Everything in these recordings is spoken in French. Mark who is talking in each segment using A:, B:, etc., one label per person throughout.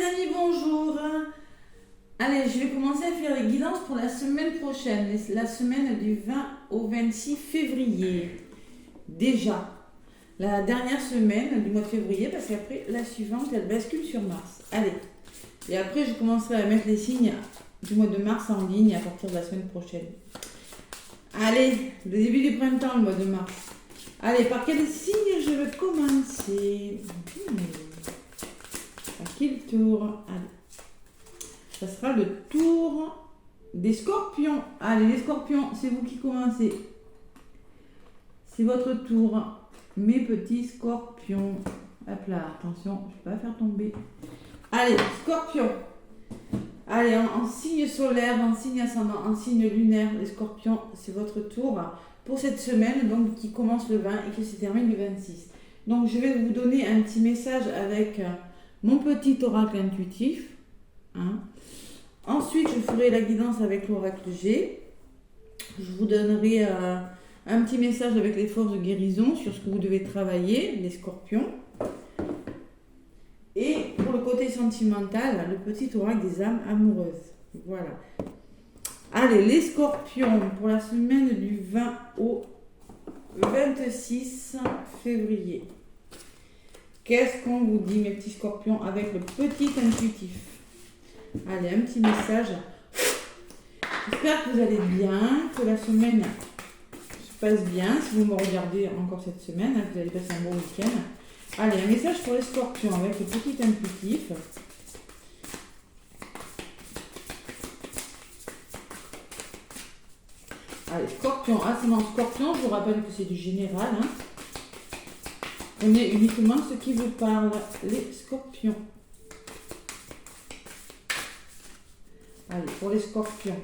A: amis, bonjour. Allez, je vais commencer à faire les guidances pour la semaine prochaine, la semaine du 20 au 26 février. Déjà, la dernière semaine du mois de février, parce qu'après, la suivante, elle bascule sur Mars. Allez, et après, je commencerai à mettre les signes du mois de mars en ligne à partir de la semaine prochaine. Allez, le début du printemps, le mois de mars. Allez, par quel signe je vais commencer À quel tour? Allez. Ça sera le tour des scorpions. Allez, les scorpions, c'est vous qui commencez. C'est votre tour. Mes petits scorpions. Hop là, attention, je ne vais pas faire tomber. Allez, scorpions. Allez, en signe solaire, en signe ascendant, en signe lunaire, les scorpions, c'est votre tour pour cette semaine, donc qui commence le 20 et qui se termine le 26. Donc, je vais vous donner un petit message avec mon petit oracle intuitif. Ensuite, je ferai la guidance avec l'oracle G. Je vous donnerai un petit message avec les forces de guérison sur ce que vous devez travailler, les scorpions. Et pour le côté sentimental, le petit oracle des âmes amoureuses. Voilà. Allez, les scorpions, pour la semaine du 20 au 26 février. Qu'est-ce qu'on vous dit, mes petits scorpions, avec le petit intuitif? Allez, un petit message. J'espère que vous allez bien, que la semaine se passe bien. Si vous me regardez encore cette semaine, que vous allez passer un bon week-end. Allez, un message pour les scorpions avec le petit intuitif. Allez, scorpion, ascendant scorpion, je vous rappelle que c'est du général. On est uniquement ce qui vous parle, les scorpions. Allez, pour les scorpions.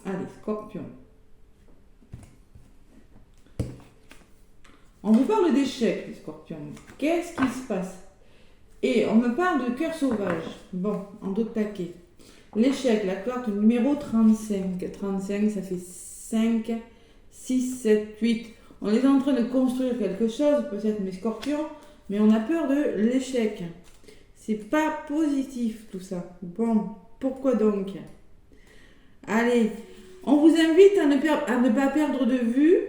A: Allez, scorpions. On vous parle d'échecs, les scorpions. Qu'est-ce qui se passe? Et on me parle de cœur sauvage. Bon, en d'autres paquets. L'échec, la carte numéro 35. 35, ça fait 5, 6, 7, 8. On est en train de construire quelque chose, peut-être mes scorpions, mais on a peur de l'échec. C'est pas positif tout ça. Bon, pourquoi donc? Allez, on vous invite à ne pas perdre de vue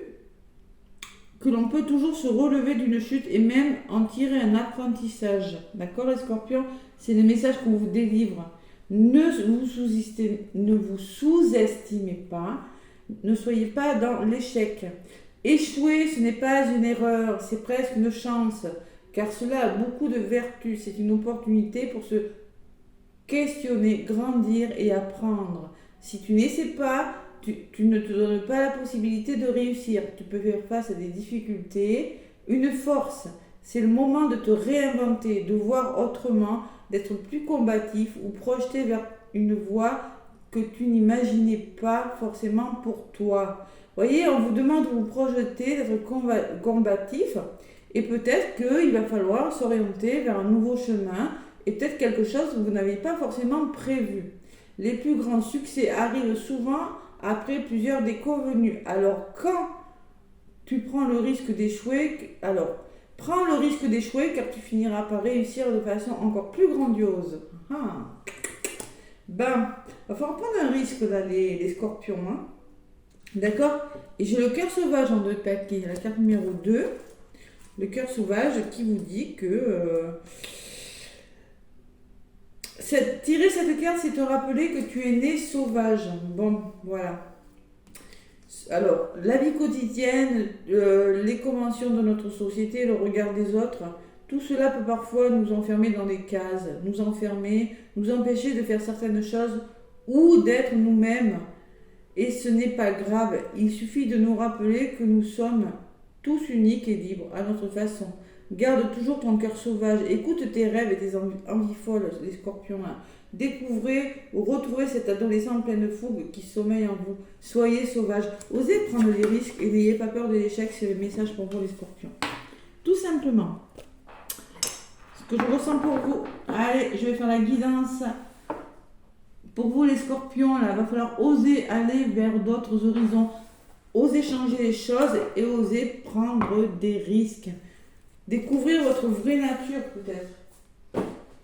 A: que l'on peut toujours se relever d'une chute et même en tirer un apprentissage. D'accord, les scorpions? C'est le message qu'on vous délivre. Ne vous sous-estimez pas. Ne soyez pas dans l'échec. Échouer, ce n'est pas une erreur, c'est presque une chance. Car cela a beaucoup de vertus. C'est une opportunité pour se questionner, grandir et apprendre. Si tu n'essaies pas, tu ne te donnes pas la possibilité de réussir. Tu peux faire face à des difficultés. Une force, c'est le moment de te réinventer, de voir autrement, d'être plus combatif ou projeté vers une voie que tu n'imaginais pas forcément pour toi. Vous voyez, on vous demande de vous projeter, d'être combatif. Et peut-être qu'il va falloir s'orienter vers un nouveau chemin et peut-être quelque chose que vous n'avez pas forcément prévu. Les plus grands succès arrivent souvent après plusieurs déconvenues. Alors, quand tu prends le risque d'échouer, prends le risque d'échouer car tu finiras par réussir de façon encore plus grandiose. Va falloir prendre un risque là, les scorpions. D'accord? Et j'ai le cœur sauvage en 2 paquets, la carte numéro 2. Le cœur sauvage qui vous dit que tirer cette carte, c'est te rappeler que tu es né sauvage. Bon, voilà. Alors, la vie quotidienne, les conventions de notre société, le regard des autres, tout cela peut parfois nous enfermer dans des cases, nous empêcher de faire certaines choses ou d'être nous-mêmes. Et ce n'est pas grave, il suffit de nous rappeler que nous sommes tous uniques et libres à notre façon. Garde toujours ton cœur sauvage, écoute tes rêves et tes envies folles, les scorpions. Découvrez ou retrouvez cet adolescent plein de fougue qui sommeille en vous. Soyez sauvage, osez prendre des risques et n'ayez pas peur de l'échec, c'est le message pour vous les scorpions. Tout simplement. Ce que je ressens pour vous. Allez, je vais faire la guidance. Pour vous les scorpions, là, il va falloir oser aller vers d'autres horizons. Osez changer les choses et osez prendre des risques. Découvrir votre vraie nature peut-être.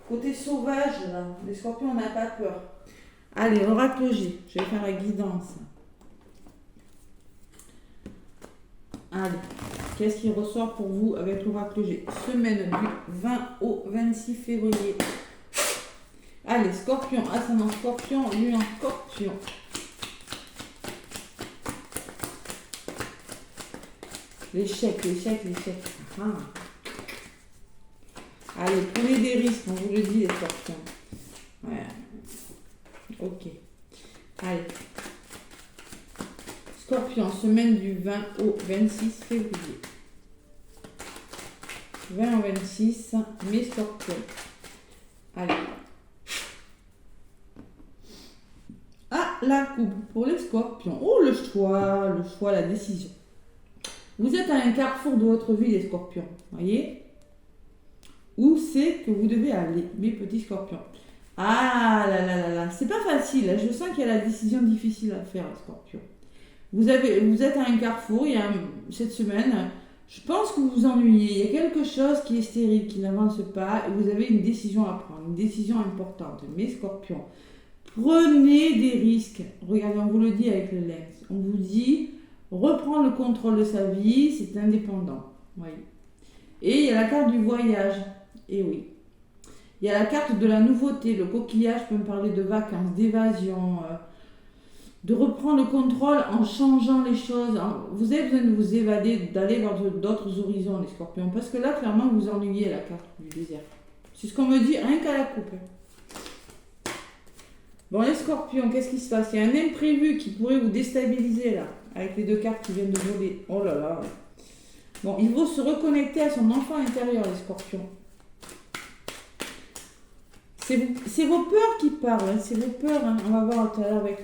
A: Côté sauvage, là, les scorpions, on n'a pas peur. Allez, oracle G, je vais faire la guidance. Allez, qu'est-ce qui ressort pour vous avec l'oracle G? Semaine du 20 au 26 février. Allez, scorpion, ascendant scorpion, lune en scorpion. L'échec. Ah. Allez, prenez des risques, on vous le dit les scorpions. Ouais. Ok. Allez. Scorpion, semaine du 20 au 26 février. 20 au 26, mes scorpions. Allez. Ah, la coupe pour les scorpions. Oh, le choix, la décision. Vous êtes à un carrefour de votre vie, les scorpions. Voyez? Où c'est que vous devez aller, mes petits scorpions? Ah là, c'est pas facile. Je sens qu'il y a la décision difficile à faire, les scorpions. Vous êtes à un carrefour, cette semaine, je pense que vous vous ennuyez. Il y a quelque chose qui est stérile, qui n'avance pas, et vous avez une décision à prendre, une décision importante. Mes scorpions, prenez des risques. Regardez, on vous le dit avec le lynx. On vous dit, reprendre le contrôle de sa vie, c'est indépendant. Oui. Et il y a la carte du voyage. Et oui. Il y a la carte de la nouveauté. Le coquillage peut me parler de vacances, d'évasion, de reprendre le contrôle en changeant les choses. Vous avez besoin de vous évader, d'aller vers d'autres horizons, les scorpions. Parce que là, clairement, vous ennuyez la carte du désert. C'est ce qu'on me dit, rien qu'à la coupe. Bon, les scorpions, qu'est-ce qui se passe? Il y a un imprévu qui pourrait vous déstabiliser, là, avec les deux cartes qui viennent de voler. Oh là là. Bon, il faut se reconnecter à son enfant intérieur, les scorpions. C'est vos peurs qui parlent, hein, c'est vos peurs. Hein. On va voir tout à l'heure avec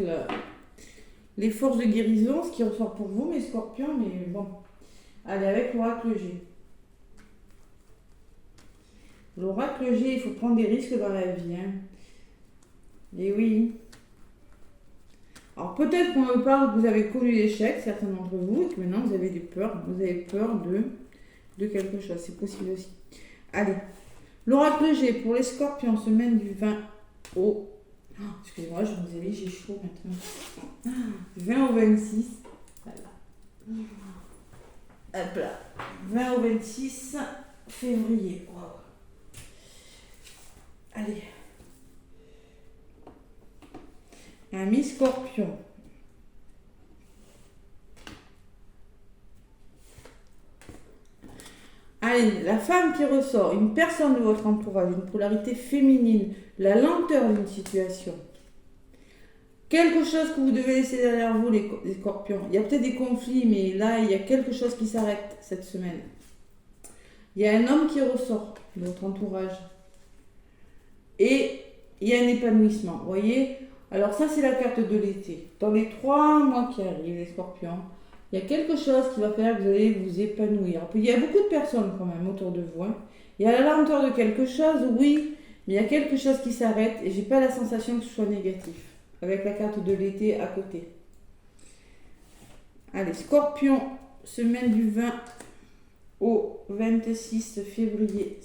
A: les forces de guérison, ce qui ressort pour vous, mes scorpions, mais bon. Allez, avec l'oracle G. L'oracle G, il faut prendre des risques dans la vie. Hein. Et oui. Alors peut-être qu'on me parle que vous avez connu l'échec, certains d'entre vous, et que maintenant vous avez des peurs. Vous avez peur de quelque chose, c'est possible aussi. Allez. L'oracle G pour les scorpions, semaine du 20 au... Oh, excusez-moi, je vous ai dit, j'ai chaud maintenant. 20 au 26. Voilà. Hop là. 20 au 26 février. Wow. Allez. Ami scorpion. Allez, la femme qui ressort, une personne de votre entourage, une polarité féminine, la lenteur d'une situation. Quelque chose que vous devez laisser derrière vous, les scorpions. Il y a peut-être des conflits, mais là, il y a quelque chose qui s'arrête cette semaine. Il y a un homme qui ressort de votre entourage. Et il y a un épanouissement, vous voyez? Alors ça, c'est la carte de l'été. Dans les 3 mois qui arrivent, les scorpions, il y a quelque chose qui va faire que vous allez vous épanouir. Il y a beaucoup de personnes quand même autour de vous. Hein. Il y a la lenteur de quelque chose, oui, mais il y a quelque chose qui s'arrête et j'ai pas la sensation que ce soit négatif. Avec la carte de l'été à côté. Allez, scorpion, semaine du 20 au 26 février.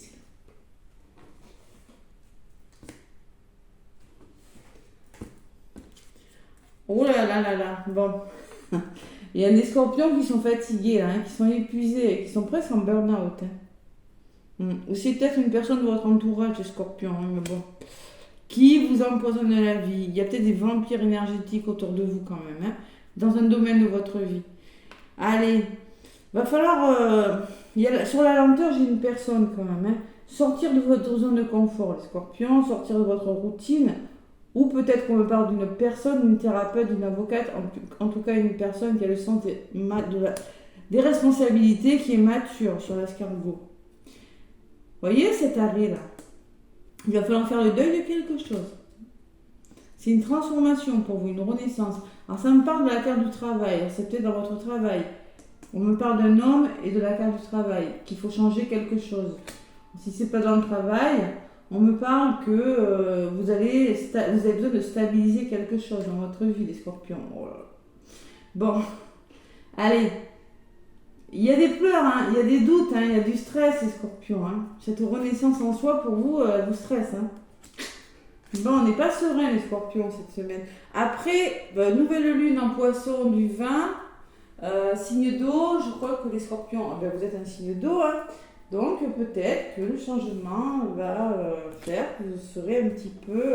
A: Oh là là là là, bon. Il y a des scorpions qui sont fatigués, hein, qui sont épuisés, qui sont presque en burn-out. Hein. Ou c'est peut-être une personne de votre entourage, les scorpions, hein, mais bon. Qui vous empoisonne la vie. Il y a peut-être des vampires énergétiques autour de vous quand même, hein, dans un domaine de votre vie. Allez, va falloir... sur la lenteur, j'ai une personne quand même. Hein, sortir de votre zone de confort, les scorpions, sortir de votre routine. Ou peut-être qu'on me parle d'une personne, d'une thérapeute, d'une avocate, en tout cas une personne qui a le sens des responsabilités, qui est mature sur l'escargot. Vous voyez cet arrêt-là? Il va falloir faire le deuil de quelque chose. C'est une transformation pour vous, une renaissance. Alors ça me parle de la carte du travail, c'est peut-être dans votre travail. On me parle d'un homme et de la carte du travail, qu'il faut changer quelque chose. Si c'est pas dans le travail... On me parle que vous avez besoin de stabiliser quelque chose dans votre vie, les scorpions. Oh là là. Bon, Allez, il y a des pleurs, hein, il y a des doutes, hein, il y a du stress, les scorpions. Hein. Cette renaissance en soi, pour vous, vous stresse. Hein. Bon, on n'est pas serein, les scorpions, cette semaine. Après, nouvelle lune en poisson du 20, signe d'eau, je crois que les scorpions, vous êtes un signe d'eau, hein. Donc peut-être que le changement va faire que vous serez un petit peu...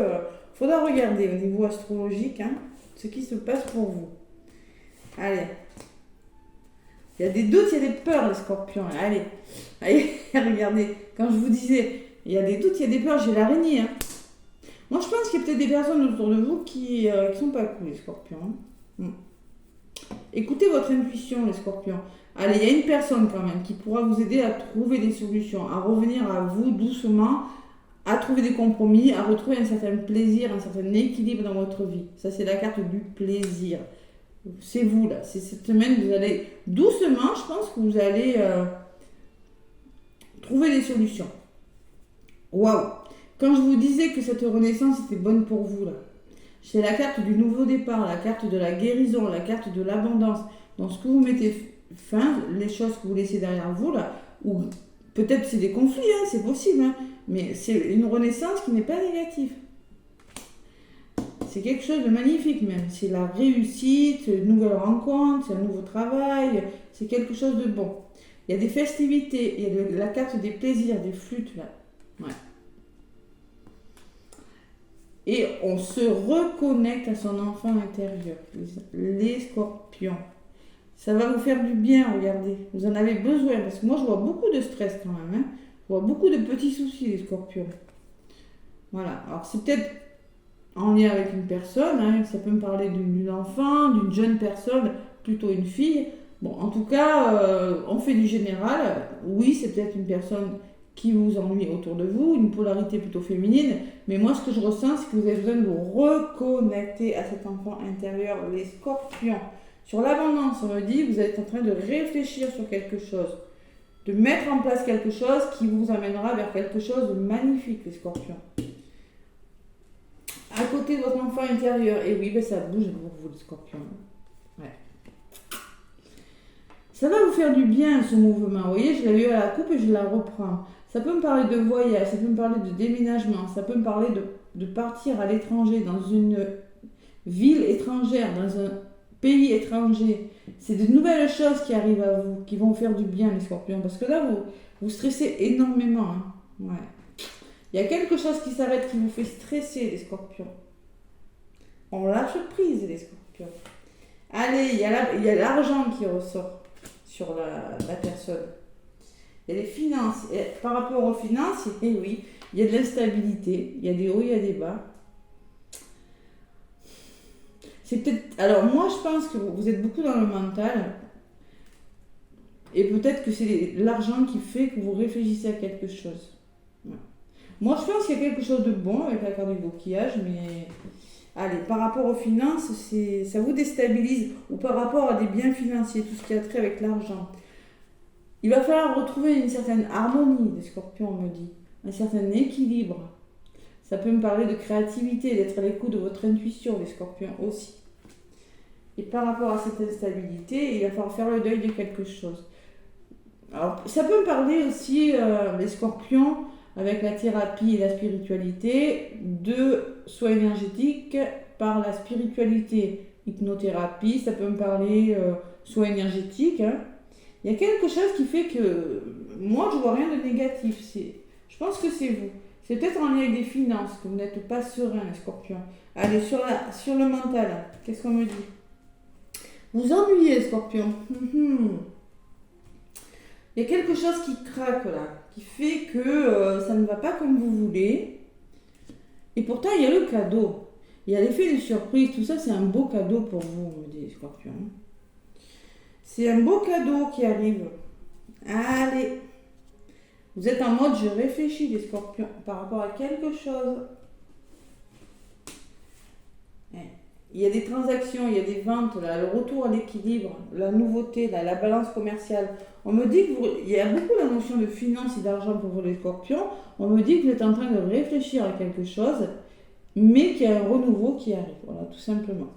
A: faudra regarder au niveau astrologique hein, ce qui se passe pour vous. Allez. Il y a des doutes, il y a des peurs, les scorpions. Allez, regardez. Quand je vous disais, il y a des doutes, il y a des peurs, j'ai l'araignée. Hein. Moi, je pense qu'il y a peut-être des personnes autour de vous qui sont pas cool, les scorpions. Écoutez votre intuition, les scorpions. Allez, il y a une personne quand même qui pourra vous aider à trouver des solutions, à revenir à vous doucement, à trouver des compromis, à retrouver un certain plaisir, un certain équilibre dans votre vie. Ça, c'est la carte du plaisir. C'est vous, là. C'est cette semaine, vous allez doucement, je pense que vous allez trouver des solutions. Waouh! Quand je vous disais que cette renaissance était bonne pour vous, là, c'est la carte du nouveau départ, la carte de la guérison, la carte de l'abondance. Dans ce que vous mettez fin, les choses que vous laissez derrière vous, là, ou peut-être c'est des conflits, hein, c'est possible, hein, mais c'est une renaissance qui n'est pas négative. C'est quelque chose de magnifique même. C'est la réussite, une nouvelle rencontre, c'est un nouveau travail, c'est quelque chose de bon. Il y a des festivités, il y a la carte des plaisirs, des flûtes, là. Ouais. Et on se reconnecte à son enfant intérieur, les scorpions. Ça va vous faire du bien, regardez. Vous en avez besoin, parce que moi je vois beaucoup de stress quand même. Hein. Je vois beaucoup de petits soucis, les scorpions. Voilà, alors c'est peut-être en lien avec une personne, hein. Ça peut me parler d'une enfant, d'une jeune personne, plutôt une fille. Bon, en tout cas, on fait du général. Oui, c'est peut-être une personne qui vous ennuie autour de vous, une polarité plutôt féminine, mais moi ce que je ressens, c'est que vous avez besoin de vous reconnecter à cet enfant intérieur, les scorpions. Sur l'abondance, on me dit, vous êtes en train de réfléchir sur quelque chose, de mettre en place quelque chose qui vous amènera vers quelque chose de magnifique, les scorpions. À côté de votre enfant intérieur, et oui, ça bouge pour vous, les scorpions. Ouais. Ça va vous faire du bien, ce mouvement. Vous voyez, je l'avais eu à la coupe et je la reprends. Ça peut me parler de voyage, ça peut me parler de déménagement, ça peut me parler de partir à l'étranger, dans une ville étrangère, dans un pays étranger. C'est de nouvelles choses qui arrivent à vous, qui vont vous faire du bien, les scorpions. Parce que là, vous stressez énormément. Hein. Ouais. Il y a quelque chose qui s'arrête, qui vous fait stresser, les scorpions. On lâche prise, les scorpions. Allez, il y a l'argent qui ressort sur la personne. Il y a les finances. Et par rapport aux finances, oui, il y a de l'instabilité, il y a des hauts, il y a des bas. C'est peut-être. Alors, moi, je pense que vous êtes beaucoup dans le mental. Et peut-être que c'est l'argent qui fait que vous réfléchissez à quelque chose. Ouais. Moi, je pense qu'il y a quelque chose de bon avec la carte du coquillage, mais. Allez, par rapport aux finances, ça vous déstabilise. Ou par rapport à des biens financiers, tout ce qui a trait avec l'argent. Il va falloir retrouver une certaine harmonie, les scorpions, on me dit. Un certain équilibre. Ça peut me parler de créativité, d'être à l'écoute de votre intuition, les scorpions aussi. Et par rapport à cette instabilité, il va falloir faire le deuil de quelque chose. Alors, ça peut me parler aussi, les scorpions, avec la thérapie et la spiritualité, de soins énergétiques par la spiritualité. Hypnothérapie, ça peut me parler soins énergétiques. Hein. Il y a quelque chose qui fait que moi, je vois rien de négatif. Je pense que c'est vous. C'est peut-être en lien avec des finances, que vous n'êtes pas serein, les scorpions. Allez, sur le mental, qu'est-ce qu'on me dit? Vous ennuyez, les scorpions. Il y a quelque chose qui craque là, qui fait que ça ne va pas comme vous voulez. Et pourtant, il y a le cadeau. Il y a l'effet de surprise. Tout ça, c'est un beau cadeau pour vous, on me dit, les scorpions. C'est un beau cadeau qui arrive. Allez. Vous êtes en mode, je réfléchis, les scorpions, par rapport à quelque chose. Il y a des transactions, il y a des ventes, là, le retour à l'équilibre, la nouveauté, là, la balance commerciale. On me dit qu'il y a beaucoup la notion de finance et d'argent pour vous, les scorpions. On me dit que vous êtes en train de réfléchir à quelque chose, mais qu'il y a un renouveau qui arrive. Voilà, tout simplement.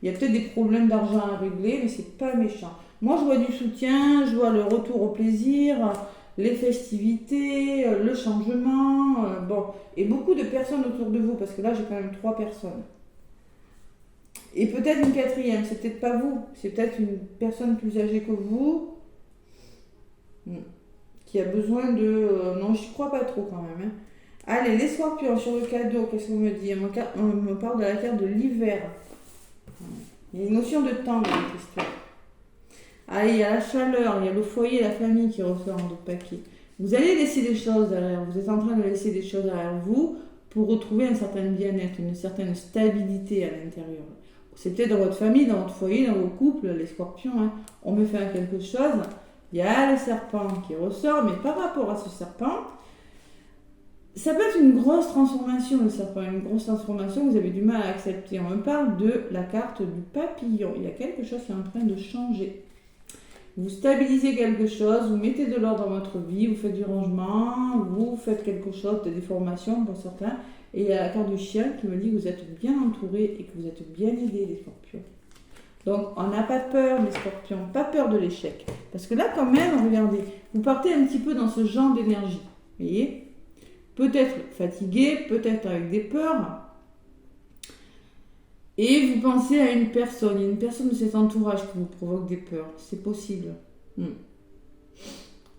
A: Il y a peut-être des problèmes d'argent à régler, mais c'est pas méchant. Moi, je vois du soutien, je vois le retour au plaisir, les festivités, le changement, bon, et beaucoup de personnes autour de vous, parce que là, j'ai quand même 3 personnes. Et peut-être une quatrième, c'est peut-être pas vous, c'est peut-être une personne plus âgée que vous, qui a besoin de... non, j'y crois pas trop quand même. Hein. Allez, les scorpions sur le cadeau, qu'est-ce qu'on me dit? On me parle de la carte de l'hiver. Il y a une notion de temps dans cette histoire. Allez, il y a la chaleur, il y a le foyer, la famille qui ressort en d'autres paquets. Vous allez laisser des choses derrière, vous êtes en train de laisser des choses derrière vous pour retrouver un certain bien-être, une certaine stabilité à l'intérieur. C'est peut-être dans votre famille, dans votre foyer, dans vos couples, les scorpions, hein. On me fait quelque chose, il y a le serpent qui ressort, mais par rapport à ce serpent, ça peut être une grosse transformation, le serpent, une grosse transformation que vous avez du mal à accepter. On me parle de la carte du papillon, il y a quelque chose qui est en train de changer. Vous stabilisez quelque chose, vous mettez de l'ordre dans votre vie, vous faites du rangement, vous faites quelque chose de déformation pour certains. Et il y a la carte du chien qui me dit que vous êtes bien entouré et que vous êtes bien aidé, les scorpions. Donc, on n'a pas peur, les scorpions, pas peur de l'échec. Parce que là, quand même, regardez, vous partez un petit peu dans ce genre d'énergie. Vous voyez? Peut-être fatigué, peut-être avec des peurs. Et vous pensez à une personne, il y a une personne de cet entourage qui vous provoque des peurs. C'est possible.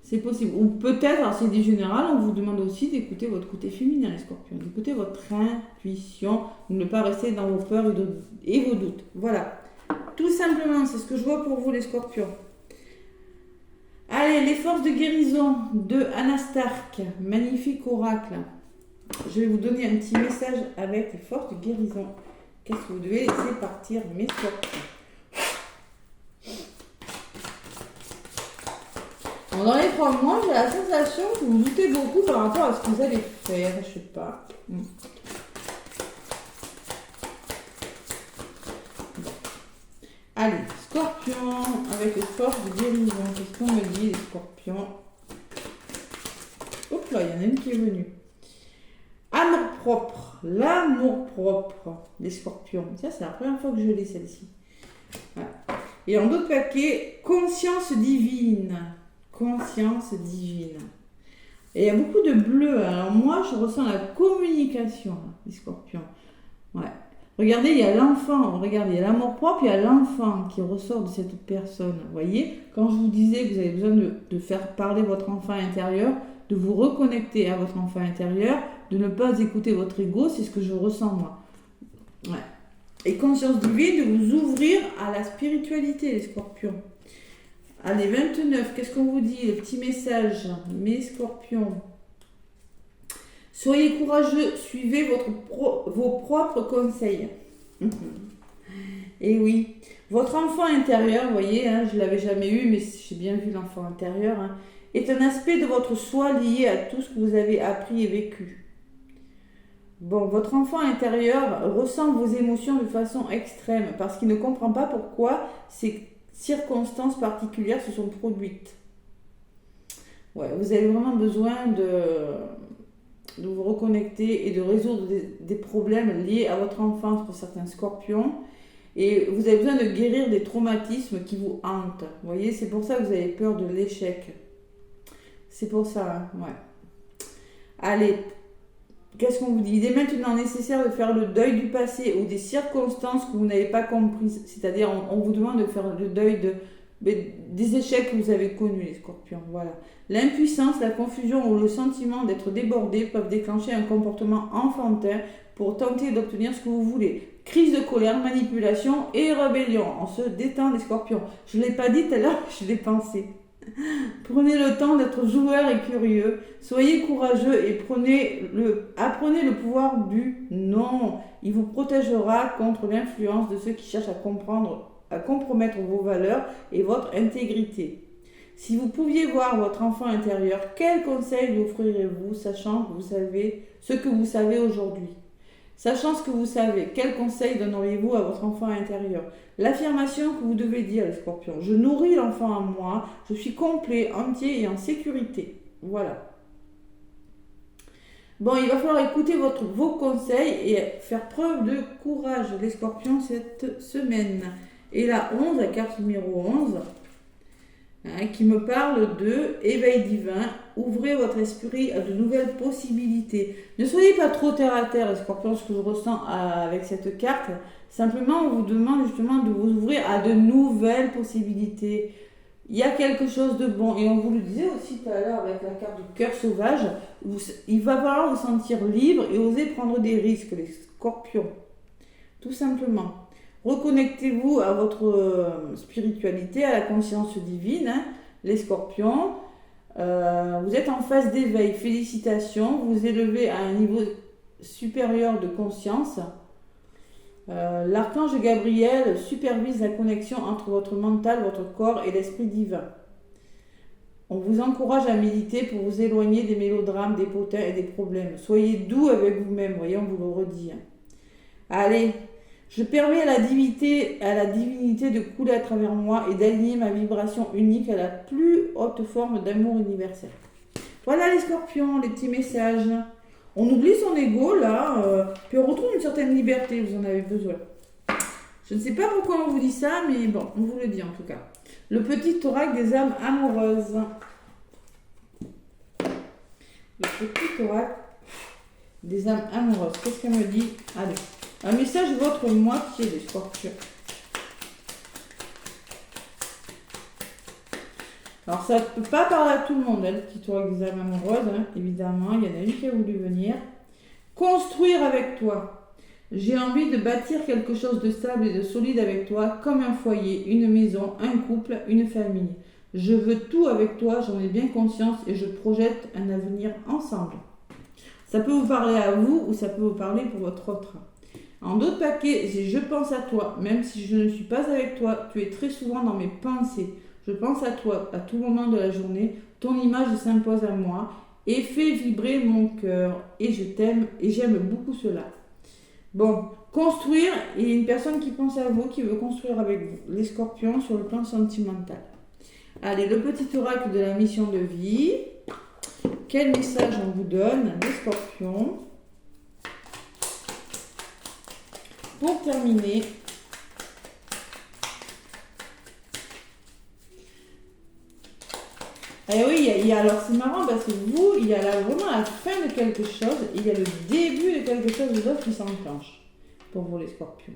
A: C'est possible. Ou peut-être, alors c'est du général, on vous demande aussi d'écouter votre côté féminin, les scorpions. D'écouter votre intuition, de ne pas rester dans vos peurs et vos doutes. Voilà. Tout simplement, c'est ce que je vois pour vous, les scorpions. Allez, les forces de guérison de Anastark. Magnifique oracle. Je vais vous donner un petit message avec les forces de guérison. Qu'est-ce que vous devez laisser partir, mes scorpions? Dans les 3 mois, j'ai la sensation que vous doutez beaucoup par rapport à ce que vous allez faire. Je sais pas. Bon. Allez, scorpion, avec les forces de guérison. Qu'est-ce qu'on me dit, les scorpions? Hop là, il y en a une qui est venue. Amour propre, l'amour propre, les scorpions. Ça, c'est la première fois que je l'ai, celle-ci. Voilà. Et en d'autres paquets, conscience divine. Conscience divine. Et il y a beaucoup de bleu. Alors moi, je ressens la communication, les scorpions. Ouais. Regardez, il y a l'enfant. Regardez, il y a l'amour propre, il y a l'enfant qui ressort de cette personne. Vous voyez, quand je vous disais que vous avez besoin de faire parler votre enfant intérieur, de vous reconnecter à votre enfant intérieur, de ne pas écouter votre ego, c'est ce que je ressens moi. Ouais. Et conscience divine, de vous ouvrir à la spiritualité, les scorpions. Allez, 29, qu'est-ce qu'on vous dit? Le petit message, mes scorpions. Soyez courageux, suivez vos propres conseils. Et oui, votre enfant intérieur, vous voyez, hein, je ne l'avais jamais eu, mais j'ai bien vu l'enfant intérieur, hein, est un aspect de votre soi lié à tout ce que vous avez appris et vécu. Bon, votre enfant intérieur ressent vos émotions de façon extrême parce qu'il ne comprend pas pourquoi ces circonstances particulières se sont produites. Ouais, vous avez vraiment besoin de vous reconnecter et de résoudre des problèmes liés à votre enfance pour certains scorpions. Et vous avez besoin de guérir des traumatismes qui vous hantent. Vous voyez, c'est pour ça que vous avez peur de l'échec. C'est pour ça, hein, ouais. Allez, qu'est-ce qu'on vous dit? Il est maintenant nécessaire de faire le deuil du passé ou des circonstances que vous n'avez pas comprises. C'est-à-dire, on vous demande de faire le deuil des échecs que vous avez connus, les scorpions. Voilà. L'impuissance, la confusion ou le sentiment d'être débordé peuvent déclencher un comportement enfantin pour tenter d'obtenir ce que vous voulez. Crise de colère, manipulation et rébellion. On se détend, les scorpions. Je ne l'ai pas dit tout à l'heure, je l'ai pensé. Prenez le temps d'être joueur et curieux. Soyez courageux et apprenez le pouvoir du non. Il vous protégera contre l'influence de ceux qui cherchent à compromettre vos valeurs et votre intégrité. Si vous pouviez voir votre enfant intérieur, quel conseil lui offrirez-vous, sachant que vous savez ce que vous savez aujourd'hui? Sachant ce que vous savez, quel conseil donneriez-vous à votre enfant intérieur? L'affirmation que vous devez dire, les scorpions. Je nourris l'enfant en moi, je suis complet, entier et en sécurité. Voilà. Bon, il va falloir écouter vos conseils et faire preuve de courage, les scorpions, cette semaine. Et la 11, la carte numéro 11, hein, qui me parle de éveil divin. Ouvrez votre esprit à de nouvelles possibilités. Ne soyez pas trop terre à terre, les scorpions, ce que je ressens avec cette carte. Simplement, on vous demande justement de vous ouvrir à de nouvelles possibilités. Il y a quelque chose de bon. Et on vous le disait aussi tout à l'heure avec la carte du cœur sauvage. Il va falloir vous sentir libre et oser prendre des risques, les scorpions. Tout simplement. Reconnectez-vous à votre spiritualité, à la conscience divine, hein, les scorpions. Vous êtes en phase d'éveil. Félicitations. Vous vous élevez à un niveau supérieur de conscience. L'archange Gabriel supervise la connexion entre votre mental, votre corps et l'esprit divin. On vous encourage à méditer pour vous éloigner des mélodrames, des potins et des problèmes. Soyez doux avec vous-même, voyons, on vous le redit. Allez, je permets à la divinité de couler à travers moi et d'aligner ma vibration unique à la plus haute forme d'amour universel. Voilà les scorpions, les petits messages. On oublie son ego là, puis on retrouve une certaine liberté, vous en avez besoin. Je ne sais pas pourquoi on vous dit ça, mais bon, on vous le dit en tout cas. Le petit oracle des âmes amoureuses. Le petit oracle des âmes amoureuses. Qu'est-ce qu'elle me dit? Allez, un message votre moitié des scorpions. Alors ça ne peut pas parler à tout le monde, hein, le petit oracle des âmes amoureuses, hein, évidemment, il y en a une qui a voulu venir. Construire avec toi. J'ai envie de bâtir quelque chose de stable et de solide avec toi, comme un foyer, une maison, un couple, une famille. Je veux tout avec toi, j'en ai bien conscience et je projette un avenir ensemble. Ça peut vous parler à vous ou ça peut vous parler pour votre autre. En d'autres paquets, j'ai je pense à toi, même si je ne suis pas avec toi, tu es très souvent dans mes pensées. Je pense à toi à tout moment de la journée, ton image s'impose à moi et fait vibrer mon cœur. Et je t'aime et j'aime beaucoup cela. Bon, construire, il y a une personne qui pense à vous, qui veut construire avec vous, les scorpions sur le plan sentimental. Allez, le petit oracle de la mission de vie. Quel message on vous donne, les scorpions? Pour terminer, eh oui, alors c'est marrant parce que vous, il y a là vraiment la fin de quelque chose et il y a le début de quelque chose d'autre qui s'enclenche pour vous les scorpions.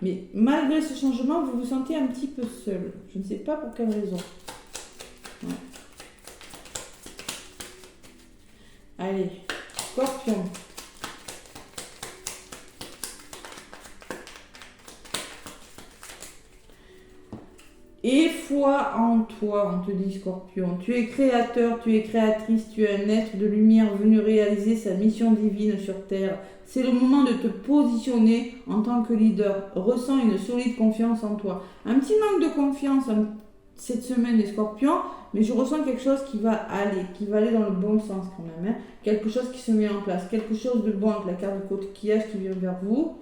A: Mais malgré ce changement, vous vous sentez un petit peu seul. Je ne sais pas pour quelle raison. Ouais. Allez, scorpion. Et foi en toi, on te dit scorpion. Tu es créateur, tu es créatrice, tu es un être de lumière venu réaliser sa mission divine sur Terre. C'est le moment de te positionner en tant que leader. Ressens une solide confiance en toi. Un petit manque de confiance cette semaine les scorpions, mais je ressens quelque chose qui va aller dans le bon sens quand même. Hein. Quelque chose qui se met en place, quelque chose de bon avec la carte de coquillage qui vient vers vous.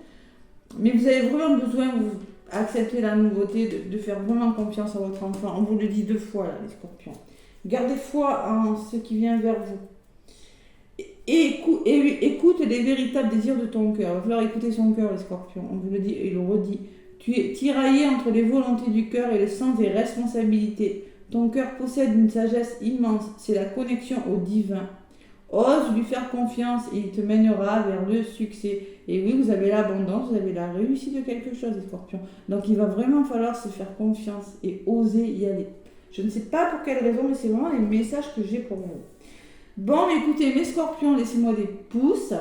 A: Mais vous avez vraiment besoin, vous accepter la nouveauté, de faire vraiment confiance à votre enfant. On vous le dit 2 fois là, les scorpions. Gardez foi en ce qui vient vers vous. Et écoute les véritables désirs de ton cœur. Il va falloir écouter son cœur, les scorpions. On vous le dit et le redit. Tu es tiraillé entre les volontés du cœur et le sens des responsabilités. Ton cœur possède une sagesse immense. C'est la connexion au divin. Ose lui faire confiance et il te mènera vers le succès. Et oui, vous avez l'abondance, vous avez la réussite de quelque chose, les scorpions. Donc il va vraiment falloir se faire confiance et oser y aller. Je ne sais pas pour quelle raison, mais c'est vraiment les messages que j'ai pour vous. Bon, écoutez, mes scorpions, laissez-moi des pouces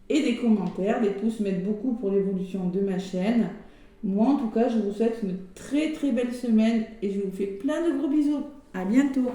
A: et des commentaires. Les pouces m'aident beaucoup pour l'évolution de ma chaîne. Moi, en tout cas, je vous souhaite une très très belle semaine et je vous fais plein de gros bisous. À bientôt.